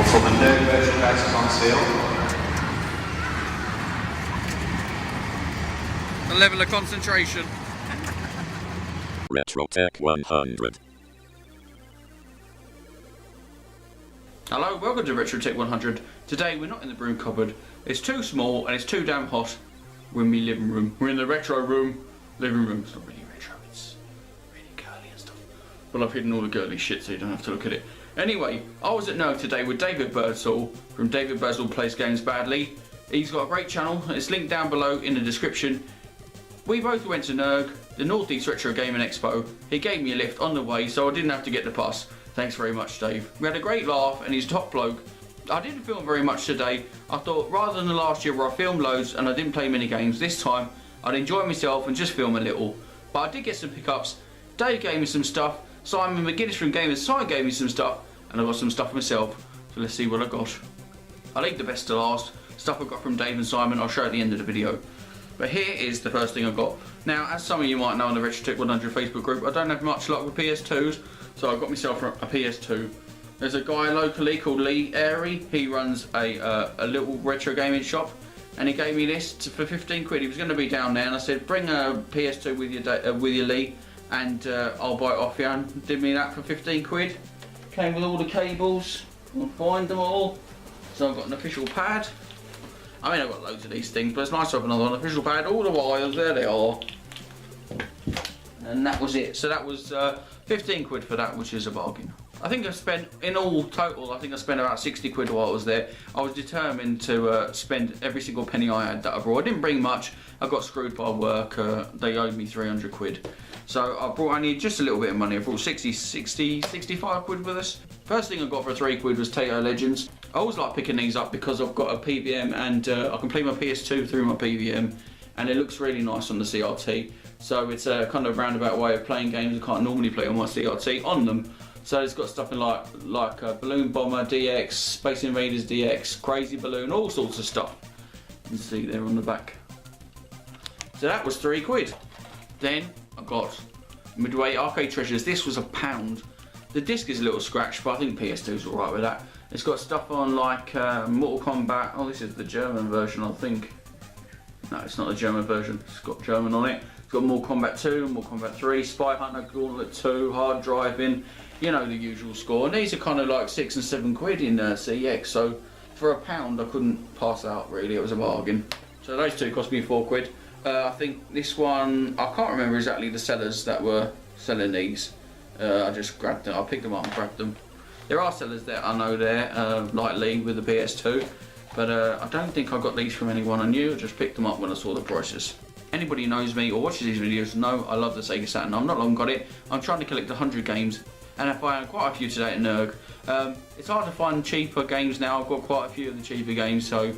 Also the NERG version guys is on sale. The level of concentration. Retro Tech 100. Hello, welcome to Retro Tech 100. Today we're not in the broom cupboard. It's too small and it's too damn hot. We're in my living room. We're in the retro room. Living room. It's not really retro, it's really girly and stuff. But I've hidden all the girly shit so you don't have to look at it. Anyway, I was at NERG today with David Birdsall from David Birdsall Plays Games Badly. He's got a great channel. It's linked down below in the description. We both went to NERG, the Northeast Retro Gaming Expo. He gave me a lift on the way so I didn't have to get the bus. Thanks very much, Dave. We had a great laugh and he's a top bloke. I didn't film very much today. I thought rather than the last year where I filmed loads and I didn't play many games, this time I'd enjoy myself and just film a little. But I did get some pickups. Dave gave me some stuff. Simon McGuinness from Gamers Side gave me some stuff. And I got some stuff myself. So let's see what I got. I'll leave the best to last. Stuff I got from Dave and Simon I'll show at the end of the video. But here is the first thing I got. Now, as some of you might know on the Retro Tech 100 Facebook group, I don't have much luck with PS2s. So I got myself a PS2. There's a guy locally called Lee Airy. He runs a little retro gaming shop, and he gave me this for 15 quid. He was going to be down there, and I said, bring a PS2 with you, Lee, and I'll buy it off you. And did me that for 15 quid. Came with all the cables. I'll find them all. So I've got an official pad. I mean, I've got loads of these things, but it's nice to have another one. Official pad, all the wires, there they are. And that was it. So that was 15 quid for that, which is a bargain. I think I spent, in all total, I think I spent about 60 quid while I was there. I was determined to spend every single penny I had that I brought. I didn't bring much. I got screwed by work. They owed me 300 quid. So I brought only just a little bit of money. I brought 65 quid with us. First thing I got for 3 quid was Tato Legends. I always like picking these up because I've got a PVM and I can play my PS2 through my PVM. And it looks really nice on the CRT. So it's a kind of roundabout way of playing games I can't normally play on my CRT on them. So it's got stuff in like Balloon Bomber DX, Space Invaders DX, Crazy Balloon, all sorts of stuff. You can see there on the back. So that was 3 quid. Then I got Midway Arcade Treasures. This was £1. The disc is a little scratched, but I think PS2's alright with that. It's got stuff on like Mortal Kombat. Oh, this is the German version, I think. No, it's not the German version. It's got German on it. It's got Mortal Kombat 2, Mortal Kombat 3, Spy Hunter, Gauntlet 2, Hard Driving. You know the usual score. And these are kind of like 6 and 7 quid in CX. So for £1, I couldn't pass out really. It was a bargain. So those two cost me 4 quid. I think this one, I can't remember exactly the sellers that were selling these. I just grabbed them. I picked them up and grabbed them. There are sellers there I know there, like Lee with the PS2. But I don't think I got these from anyone I knew. I just picked them up when I saw the prices. Anybody who knows me or watches these videos know I love the Sega Saturn. I've not long got it. I'm trying to collect 100 games. And I found quite a few today at NERG. It's hard to find cheaper games now. I've got quite a few of the cheaper games, so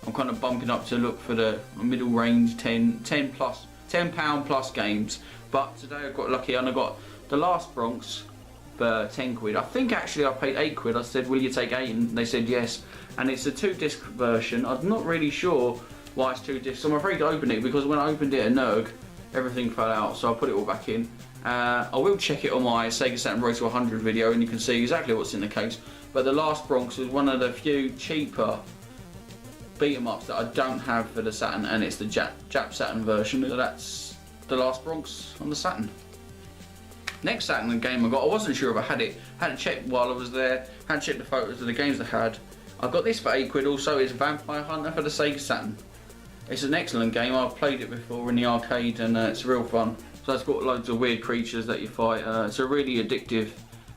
I'm kind of bumping up to look for the middle range, £10 plus games. But today I got lucky and I got The Last Bronx for 10 quid. I think actually I paid 8 quid. I said, will you take 8? And they said yes. And it's a 2-disc version. I'm not really sure why it's 2 discs. I'm afraid to open it because when I opened it at NERG, everything fell out, so I put it all back in. I will check it on my Sega Saturn Road to 100 video and you can see exactly what's in the case. But The Last Bronx is one of the few cheaper beat 'em ups that I don't have for the Saturn, and it's the Jap Saturn version. That's The Last Bronx on the Saturn. Next Saturn game I got, I wasn't sure if I had it. Hadn't checked while I was there. Hadn't checked the photos of the games I had. I got this for 8 quid also. It's Vampire Hunter for the Sega Saturn. It's an excellent game. I've played it before in the arcade and it's real fun. So it's got loads of weird creatures that you fight. It's a really addictive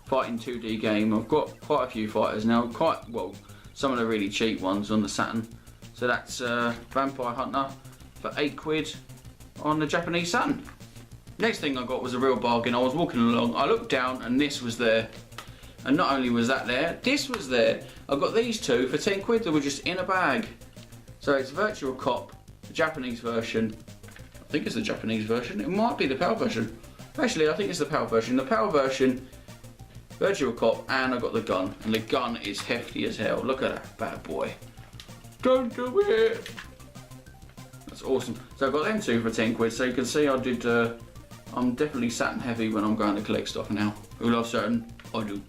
fighting 2D game. I've got quite a few fighters now. Some of the really cheap ones on the Saturn. So that's Vampire Hunter for 8 quid on the Japanese Saturn. Next thing I got was a real bargain. I was walking along, I looked down and this was there. And not only was that there, this was there. I got these two for 10 quid. They were just in a bag. So it's Virtual Cop, the Japanese version. I think it's the Japanese version. It might be the PAL version. Actually, I think it's the PAL version. The PAL version, Virtual Cop, and I got the gun. And the gun is hefty as hell. Look at that bad boy. Don't do it. That's awesome. So I got them two for 10 quid. So you can see I did. I'm definitely Saturn heavy when I'm going to collect stuff now. Who loves Saturn? I do.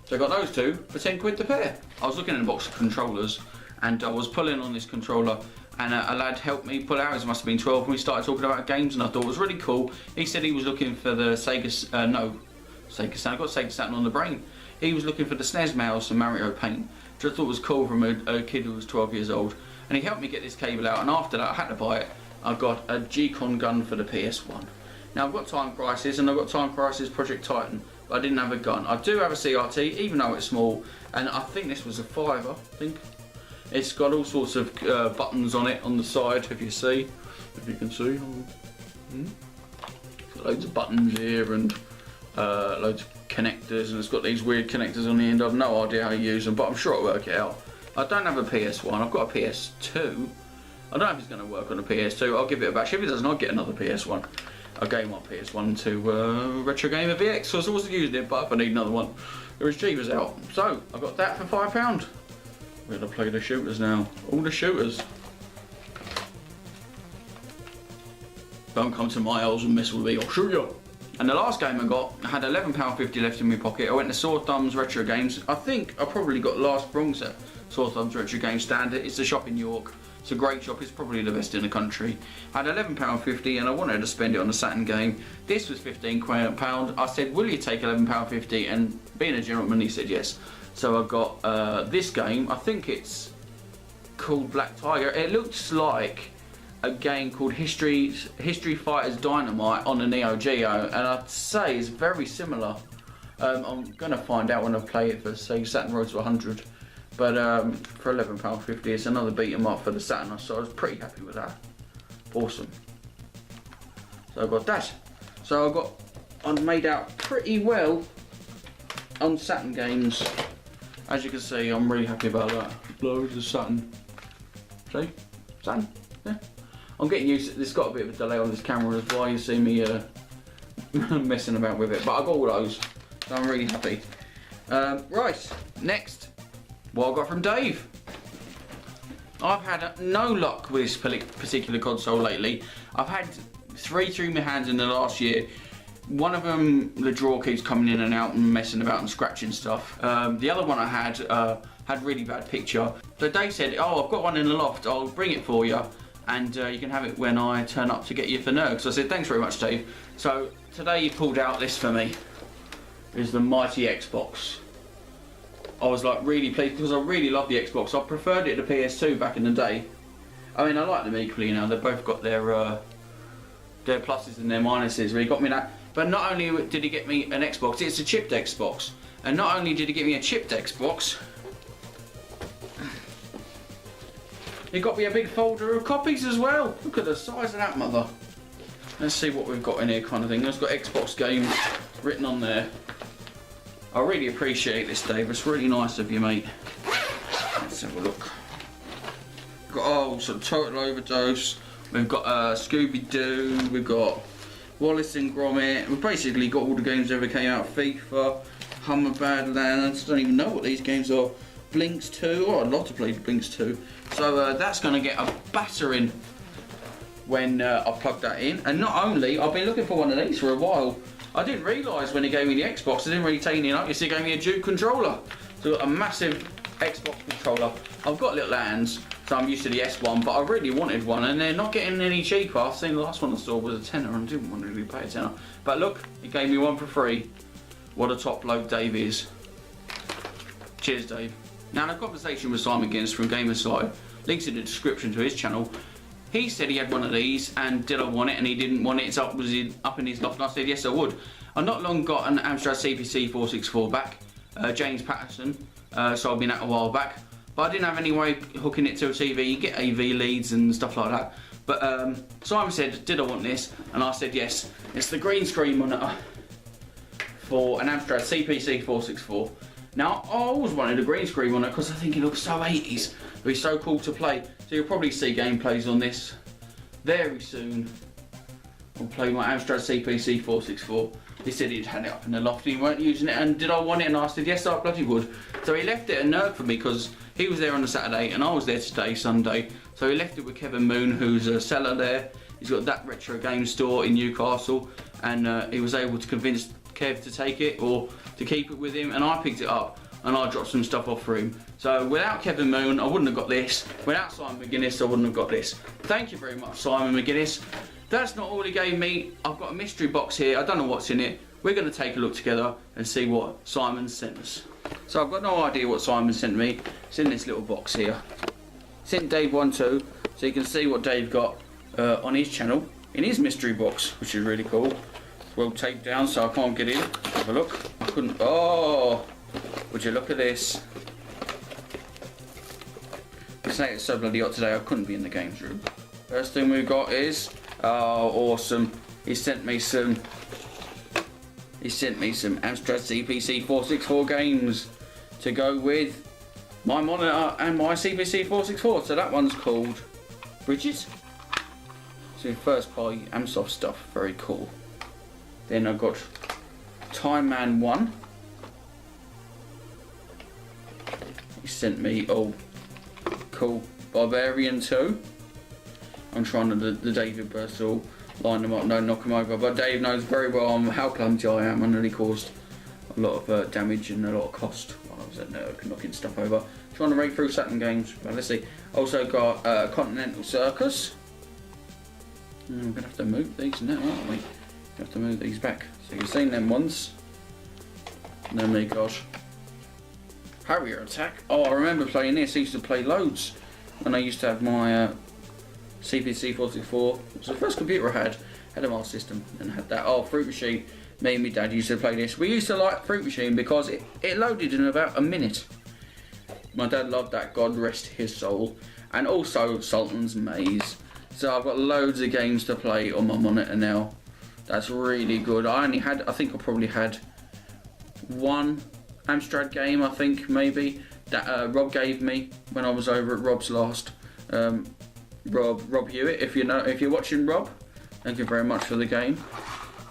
So I got those two for 10 quid the pair. I was looking in a box of controllers and I was pulling on this controller and a lad helped me pull out. He must have been 12 and we started talking about games and I thought it was really cool. He said he was looking for the Sega Saturn. I got Sega Saturn on the brain. He was looking for the SNES mouse and Mario Paint, which I thought was cool from a kid who was 12 years old. And he helped me get this cable out, and after that I had to buy it. I got a G-Con gun for the PS1. Now I've got Time Crisis and I've got Time Crisis Project Titan, but I didn't have a gun. I do have a CRT, even though it's small, and I think this was a £5, I think. It's got all sorts of buttons on it on the side, if you can see. Got loads of buttons here and loads of connectors, and it's got these weird connectors on the end. I've no idea how to use them, but I'm sure it'll work it out. I don't have a PS1, I've got a PS2. I don't know if it's going to work on a PS2, I'll give it a bash. If it doesn't, I'll get another PS1. I'll game my PS1 to Retro Gaming Expo, because I was using it, but if I need another one, there is cheapers out. So, I got that for £5. We're going to play the shooters now. All the shooters. Don't come to my house and mess with me, I'll shoot you. And the last game I got, I had £11.50 left in my pocket. I went to Saw Thumbs Retro Games. I think I probably got last bronze at Saw Thumbs Retro Games Standard. It's a shop in York. It's a great shop, it's probably the best in the country. I had £11.50 and I wanted to spend it on a Saturn game. This was £15. I said, will you take £11.50? And being a gentleman, he said yes. So I got this game, I think it's called Black Tiger. It looks like a game called History Fighters Dynamite on the Neo Geo, and I'd say it's very similar. I'm going to find out when I play it for, say, Saturn Road to 100. But for £11.50, it's another beat 'em up for the Saturn, so I was pretty happy with that. Awesome. So I got that. So I've made out pretty well on Saturn games. As you can see, I'm really happy about that. Loads of Saturn. See? Saturn? Yeah. I'm getting used to it. There's got a bit of a delay on this camera as well. You see me messing about with it. But I got all those. So I'm really happy. Right, next. What I got from Dave. I've had no luck with this particular console lately. I've had 3 through my hands in the last year. One of them, the drawer keeps coming in and out and messing about and scratching stuff. The other one I had really bad picture. So Dave said, oh, I've got one in the loft, I'll bring it for you and you can have it when I turn up to get you for NERG. So I said, thanks very much, Dave. So today he pulled out this for me. It's the mighty Xbox. I was like really pleased because I really love the Xbox. I preferred it to PS2 back in the day. I mean, I like them equally now. They've both got their pluses and their minuses. But he got me that. But not only did he get me an Xbox, it's a chipped Xbox. And not only did he get me a chipped Xbox, he got me a big folder of copies as well. Look at the size of that mother. Let's see what we've got in here, kind of thing. It's got Xbox games written on there. I really appreciate this, Dave. It's really nice of you, mate. Let's have a look. Got some Total Overdose. We've got Scooby-Doo. We've got Wallace and Gromit. We've basically got all the games that ever came out. FIFA, Hummer Badlands. I don't even know what these games are. Blinks 2. Oh, I'd love to play Blinks 2. So that's going to get a battering when I plug that in. And not only, I've been looking for one of these for a while. I didn't realise when he gave me the Xbox, I didn't really take any notice, he gave me a Duke controller. So I've got a massive Xbox controller. I've got little hands, so I'm used to the S1, but I really wanted one, and they're not getting any cheaper. I've seen the last one I saw was a tenner, and I didn't want to really pay a tenner. But look, he gave me one for free. What a top bloke Dave is. Cheers, Dave. Now, in a conversation with Simon McGuinness from Gamerside, links in the description to his channel, he said he had one of these, and did I want it, and he didn't want it. It's up in his loft, and I said yes I would. I not long got an Amstrad CPC 464 back, James Patterson, so I've been out a while back, but I didn't have any way hooking it to a TV. You get AV leads and stuff like that. But Simon said, did I want this? And I said yes. It's the green screen monitor for an Amstrad CPC 464. Now, I always wanted a green screen monitor because I think it looks so 80s. It'd be so cool to play. So you'll probably see gameplays on this very soon. I'll play my Amstrad CPC 464. He said he'd had it up in the loft and he weren't using it, and did I want it? And I said yes, I bloody would. So he left it at NERG for me because he was there on a Saturday and I was there today, Sunday. So he left it with Kevin Moon, who's a seller there. He's got that retro game store in Newcastle, and he was able to convince Kev to take it or to keep it with him, and I picked it up and I dropped some stuff off for him. So without Kevin Moon, I wouldn't have got this. Without Simon McGuinness, I wouldn't have got this. Thank you very much, Simon McGuinness. That's not all he gave me. I've got a mystery box here. I don't know what's in it. We're going to take a look together and see what Simon sent us. So I've got no idea what Simon sent me. It's in this little box here. Sent Dave one too, so you can see what Dave got on his channel in his mystery box, which is really cool. It's well taped down so I can't get in. Have a look. I couldn't. Oh, would you look at this? I say it's so bloody hot today I couldn't be in the games room. First thing we've got is, oh, awesome. He sent me some Amstrad CPC 464 games to go with my monitor and my CPC 464. So that one's called Bridges. So first party Amsoft stuff, very cool. Then I've got Time Man 1. He sent me, oh, cool, Barbarian 2. I'm trying to the David Birdsall, line them up, don't knock them over. But Dave knows very well how clumsy I am. I nearly caused a lot of damage and a lot of cost while I was at NERG, knocking stuff over. Trying to rake through Saturn games. Well, let's see. Also got Continental Circus. We're going to have to move these now, aren't we? Have to move these back. So you've seen them ones. And then we got Harrier Attack. Oh, I remember playing this. I used to play loads when I used to have my CPC 464. It was the first computer I had a MAR system and had that. Oh, Fruit Machine. Me and my dad used to play this. We used to like Fruit Machine because it loaded in about a minute. My dad loved that, God rest his soul. And also Sultan's Maze. So I've got loads of games to play on my monitor now. That's really good. I think I probably had one Amstrad game, I think, maybe, that Rob gave me when I was over at Rob's last. Rob Hewitt, if you're watching, Rob, thank you very much for the game.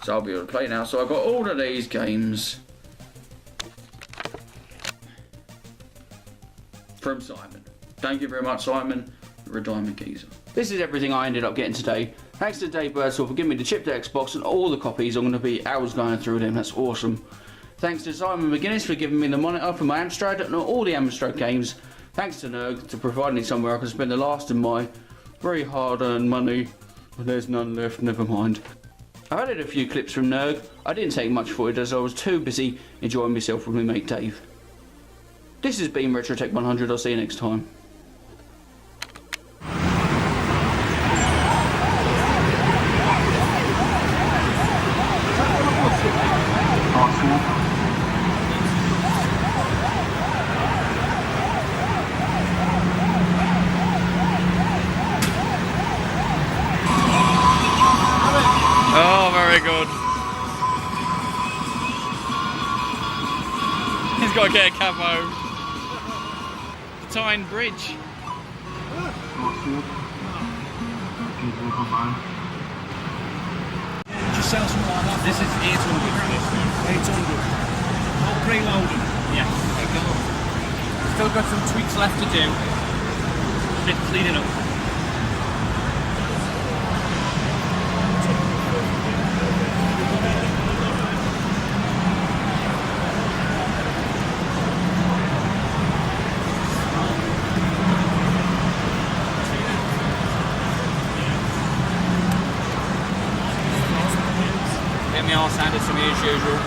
So I'll be able to play now. So I've got all of these games from Simon. Thank you very much, Simon. You're a diamond geezer. This is everything I ended up getting today. Thanks to Dave Birdsall for giving me the chipped Xbox and all the copies. I'm going to be hours going through them. That's awesome. Thanks to Simon McGuinness for giving me the monitor for my Amstrad and all the Amstrad games. Thanks to NERG to provide me somewhere I can spend the last of my very hard-earned money. But there's none left, never mind. I've added a few clips from NERG. I didn't take much footage as I was too busy enjoying myself with my mate Dave. This has been RetroTech 100. I'll see you next time. Oh, very good. He's got to get a camo. The Tyne Bridge. Just sell something like that. This is 800. 800. All preloaded. Yeah. There you go. Still got some tweaks left to do. Bit cleaning up. Arse handed to me as usual.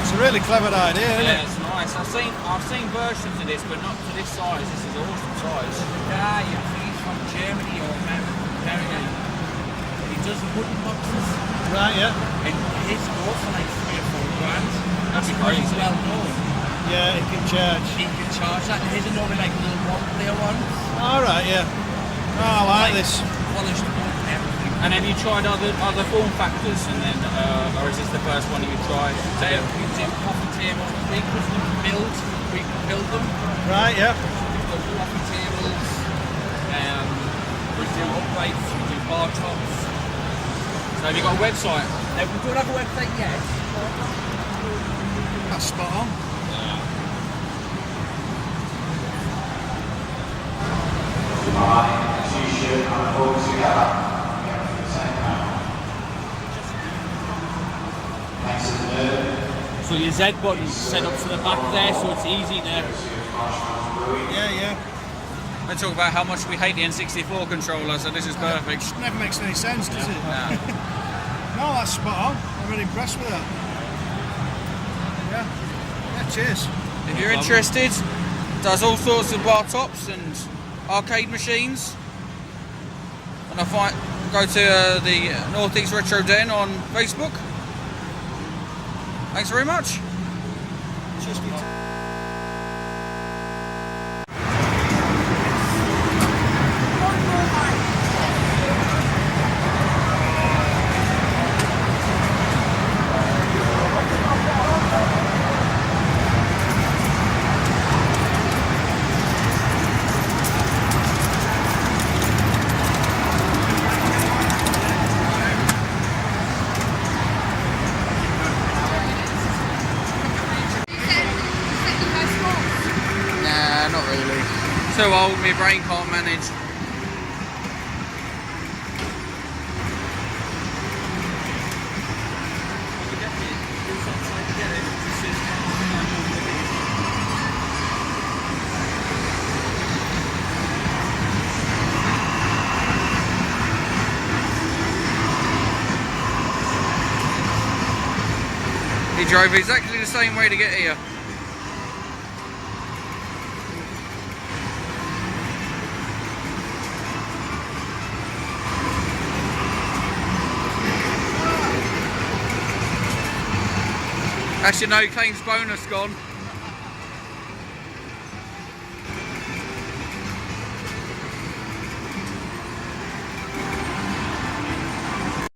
It's a really clever idea, isn't Yeah, it? it's nice. I've seen versions of this, but not to this size. This is awesome size. The guy, I think he's from Germany or America. He does wooden boxes. Right, yeah. And his go for like 3 or 4 grand. That's because crazy. he's well known. Yeah, he can charge. He can charge that. And his are normally like little one-player ones. Alright, yeah. Oh, I like this. Polished wood and everything. And have you tried other form factors, and then, or is this the first one you've tried? So we do coffee tables. We custom build. We can build them. Right, yeah. We've got coffee tables. We do uprights. We do bar tops. So have you got a website? We don't have a website yet. That's spot on. Alright, t-shirt and a book together. Thanks to the So your Z button's set up for the back there, so it's easy to... Yeah. Let's talk about how much we hate the N64 controller, so this is perfect. It never makes any sense, does it? Yeah. No, that's spot on. I'm really impressed with that. Yeah, cheers. If you're interested, does all sorts of bar tops and arcade machines. And go to the Northeast Retro Den on Facebook. Thanks very much. Cheers for your time. Nah, not really. Too old, my brain can't manage. He drove exactly the same way to get here. That's your no claims bonus gone.